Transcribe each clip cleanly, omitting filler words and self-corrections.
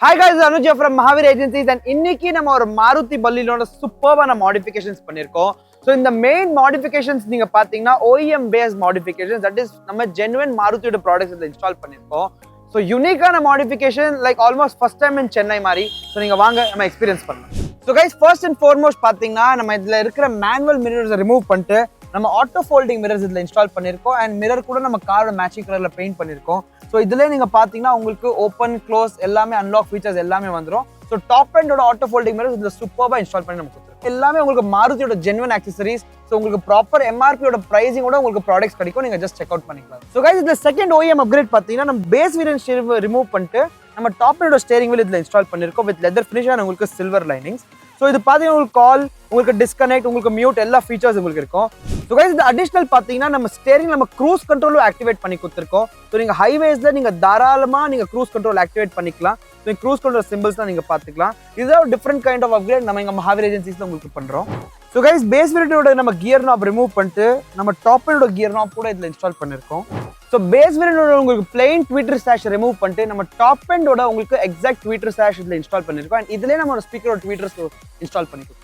Hi guys, Anuj from Mahavir Agencies and இன்னைக்கு நம்ம ஒரு Maruti Baleno சூப்பரான modifications பண்ணிருக்கோம். So இந்த main modifications நீங்க பாத்தீங்கன்னா OEM based modifications, that is நம்ம genuine Maruti ஓட products இதுல install பண்ணிருக்கோம். So unique-ஆன modification like almost first time in Chennai மாதிரி. So நீங்க வாங்க நம்ம experience பண்ணலாம். So guys, first and foremost பாத்தீங்கன்னா நம்ம இதுல இருக்கிற manual mirrors remove பண்ணிட்டு நம்ம auto folding mirrors இதுல install பண்ணிருக்கோம் and mirror கூட நம்ம காரோட மேட்சிங் கலர்ல பெயிண்ட் பண்ணிருக்கோம். ஸோ இதுலேயே நீங்கள் பார்த்தீங்கன்னா உங்களுக்கு ஓப்பன் க்ளோஸ் எல்லாமே அன்லாக் ஃபீச்சர்ஸ் எல்லாமே வந்துடும். ஸோ டாப் அண்டோட ஆட்டோ ஃபோல்டிங் மிரர்ஸ் இதில் சூப்பராக இன்ஸ்டால் பண்ணி நம்ம கொடுத்துருக்கோம். எல்லாமே உங்களுக்கு மாருதியோட ஜென்வன் ஆக்சசரிஸ். ஸோ உங்களுக்கு ப்ராப்பர் எம்ஆர்பியோட ப்ரைஸிங்கோட உங்களுக்கு ப்ராடக்ட்ஸ் கிடைக்கும். நீங்கள் ஜஸ்ட் செக் அவுட் பண்ணிக்கலாம். ஸோ கைஸ் இதில் செகண்ட் OEM அப்கிரேட் பார்த்தீங்கன்னா நம்ம பேஸ் வேரியன்ட் ஸ்டீரிங் ரிமூவ் பண்ணிட்டு நம்ம டாப் அண்டோட ஸ்டேரிங் வீல் இதில் இன்ஸ்டால் பண்ணியிருக்கோம் வித் லெதர் ஃபினிஷ் அண்ட் உங்களுக்கு சில்வர் லைனிங்ஸ். ஸோ இது பார்த்தீங்கன்னா உங்களுக்கு கால், உங்களுக்கு டிஸ்கனெக்ட், உங்களுக்கு மியூட் எல்லா ஃபீச்சர்ஸ் உங்களுக்கு இருக்கும். ஸோ கைஸ் இது அடிஷனல் பார்த்தீங்கன்னா நம்ம ஸ்டேரிங் நம்ம க்ரூஸ் கண்ட்ரோலும் ஆக்டிவேட் பண்ணி கொடுத்துருக்கோம். ஸோ நீங்கள் ஹைவேஸ்ல நீங்கள் தாராளமாக நீங்கள் க்ரூஸ் கண்ட்ரோல் ஆக்டிவேட் பண்ணிக்கலாம். ஸோ க்ரூஸ் கண்ட்ரோல் சிம்பிள்ஸ் தான் நீங்கள் பார்த்துக்கலாம். இதுதான் ஒரு டிஃப்ரெண்ட் கைண்ட் ஆஃப் அப்கிரேட் நம்ம இங்கே மஹாவீர் ஏஜென்சிஸ்ல உங்களுக்கு பண்ணுறோம். ஸோ கைஸ் பேஸ் வேரியன்ட்டோட நம்ம கியர் நாப் ரிமூவ் பண்ணிட்டு நம்ம டாப் அண்டோட கியர் நாப் கூட இதில் இன்ஸ்டால் பண்ணியிருக்கோம். ஸோ பேஸ் வேரியன்ட்டோட உங்களுக்கு பிளெயின் ட்வீட்டர் ஸ்டாஷ் ரிமூவ் பண்ணிட்டு நம்ம டாப் அண்டோட உங்களுக்கு எக்ஸாக்ட் ட்வீட்டர் ஸ்டாஷ் இதில் இன்ஸ்டால் பண்ணியிருக்கோம். அண்ட் இதுலேயே நம்ம ஒரு ஸ்பீக்கரோட ட்வீட்டர்ஸ் இன்ஸ்டால் பண்ணிருக்கோம்.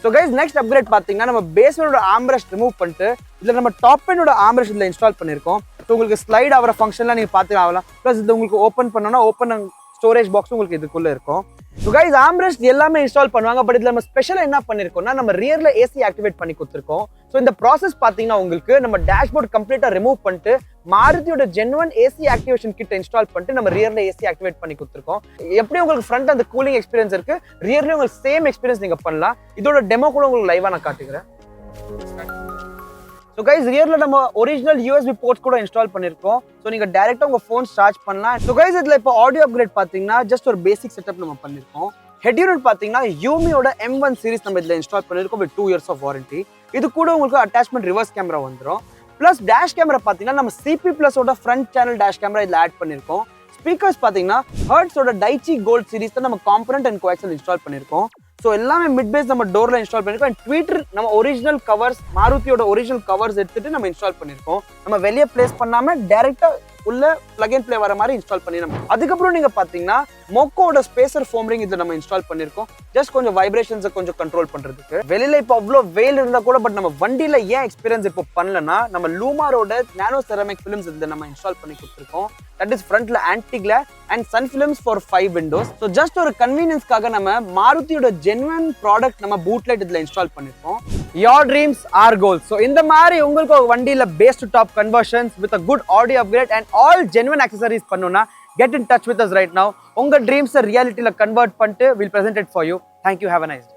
ஸோ கைஸ் நெக்ஸ்ட் அப்கிரேட் பார்த்தீங்கன்னா நம்ம பேஸ் வேரியன்ட்டோட ஆர்ம்ரெஸ்ட் ரிமூவ் பண்ணிட்டு இதில் நம்ம டாப் அண்டோட ஆர்ம்ரெஸ்ட் இதில் இன்ஸ்டால் பண்ணியிருக்கோம். ஸோ உங்களுக்கு ஸ்லைட் ஆகிற ஃபங்க்ஷன்லாம் நீங்கள் பார்த்து ஆகலாம். ப்ளஸ் இது உங்களுக்கு ஓப்பன் பண்ணோன்னா ஓப்பன் ஸ்டோரேஜ் பாக்ஸ் உங்களுக்கு இதுக்குள்ளே இருக்கும். ஸோ கைஸ் ஆர்ம்ரெஸ்ட் எல்லாமே இன்ஸ்டால் பண்ணுவாங்க. பட் இதில் நம்ம ஸ்பெஷலாக என்ன பண்ணியிருக்கோம்னா நம்ம ரியர்ல ஏசி ஆக்டிவேட் பண்ணி கொடுத்துருக்கோம். ஸோ இந்த ப்ராசஸ் பார்த்தீங்கன்னா உங்களுக்கு நம்ம டேஷ்போர்ட் கம்ப்ளீட்டாக ரிமூவ் பண்ணிட்டு மாருதியோட ஜென்வன் ஏசி ஆக்டிவேஷன் கிட்ட இன்ஸ்டால் பண்ணிட்டு நம்ம ரியர்ல ஏசி ஆக்டிவேட் பண்ணி கொடுத்துருக்கோம். எப்படி உங்களுக்கு ஃப்ரண்ட் அந்த கூலிங் எக்ஸ்பீரியன்ஸ் இருக்கு, ரியர்லயும் உங்களுக்கு சேம் எக்ஸ்பீரியன்ஸ் நீங்க பண்ணலாம். இதோட டெமோ கூட உங்களுக்கு லைவா நான் காட்டுகிறேன். ஸோ கைஸ் ரியர்ல நம்ம ஒரிஜினல் USB போர்ட்ஸ் கூட இன்ஸ்டால் பண்ணிருக்கோம். ஸோ நீங்க டைரக்டா உங்க ஃபோன் சார்ஜ் பண்ணலாம். ஸோ கைஸ் இதுல இப்போ ஆடியோ அப்கிரேட் பாத்தீங்கன்னா ஜஸ்ட் ஒரு பேசிக் செட்டப் நம்ம பண்ணிருக்கோம். ஹெட் யூனிட் பாத்தீங்கன்னா யூமியோட M1 சீரிஸ் நம்ம இதுல இன்ஸ்டால் பண்ணிருக்கோம் வித் 2 years ஆஃப் வாரண்டி. இது கூட உங்களுக்கு அட்டாச்மெண்ட் ரிவர்ஸ் கேமரா வந்துடும். பிளஸ் டேஷ் கேமரா பாத்தீங்கன்னா நம்ம CP+ ஓட ஃப்ரண்ட் சேனல் டேஷ் கேமரா இதுல ஆட் பண்ணிருக்கோம். ஸ்பீக்கர்ஸ் பாத்தீங்கன்னா Hertz Dieci கோல்ட் சீரிஸ் தான் நம்ம காம்பனன்ட் அண்ட் கோஆக்சியல் இன்ஸ்டால் பண்ணிருக்கோம். ஸோ எல்லாமே மிட் பேஸ் நம்ம டோர்ல இன்ஸ்டால் பண்ணிருக்கோம். அண்ட் ட்வீட்டர் நம்ம ஒரிஜினல் கவர்ஸ் மாருதியோட ஒரிஜினல் கவர்ஸ் எடுத்துட்டு நம்ம இன்ஸ்டால் பண்ணிருக்கோம். நம்ம வெளியே பிளேஸ் பண்ணாம டைரக்டா உள்ள பிளக் அண்ட் ப்ளே வர மாதிரி இன்ஸ்டால் பண்ணிடணும். அதுக்கப்புறம் நீங்க பாத்தீங்கன்னா மோக்கோட ஸ்பேசர் ஃபோம் ரிங் இதுல நம்ம இன்ஸ்டால் பண்ணிருக்கோம். ஜஸ்ட் கொஞ்சம் வைப்ரேஷன்ஸை கொஞ்சம் கண்ட்ரோல் பண்றதுக்கு. வெளியில இப்போ அவ்வளோ வெயில் இருந்தா கூட பட் நம்ம வண்டியில ஏன் எக்ஸ்பீரியன்ஸ் இப்போ பண்ணலன்னா நம்ம லூமாரோட நானோ செராமிக் ஃபிலிம்ஸ் இதுல நம்ம இன்ஸ்டால் பண்ணி கொடுத்துருக்கோம். தட் இஸ் ஃப்ரண்ட்ல anti glare and sun films for 5 windows. So just ஒரு கன்வீனியன்ஸ்க்காக நம்ம மாருதியோட ஜென்வன் ப்ராடக்ட் நம்ம பூட் லைட் இதுல இன்ஸ்டால் பண்ணிருக்கோம். Your dreams are goals. So இந்த மாதிரி உங்களுக்கு ஒரு வண்டியில base to top conversions with a good audio upgrade and all genuine accessories பண்ணனும்னா get in touch with us right now. உங்க dreams ரியாலிட்டில கன்வெர்ட் பண்ணிட்டு we'll present it for you. Thank you. Have a nice day.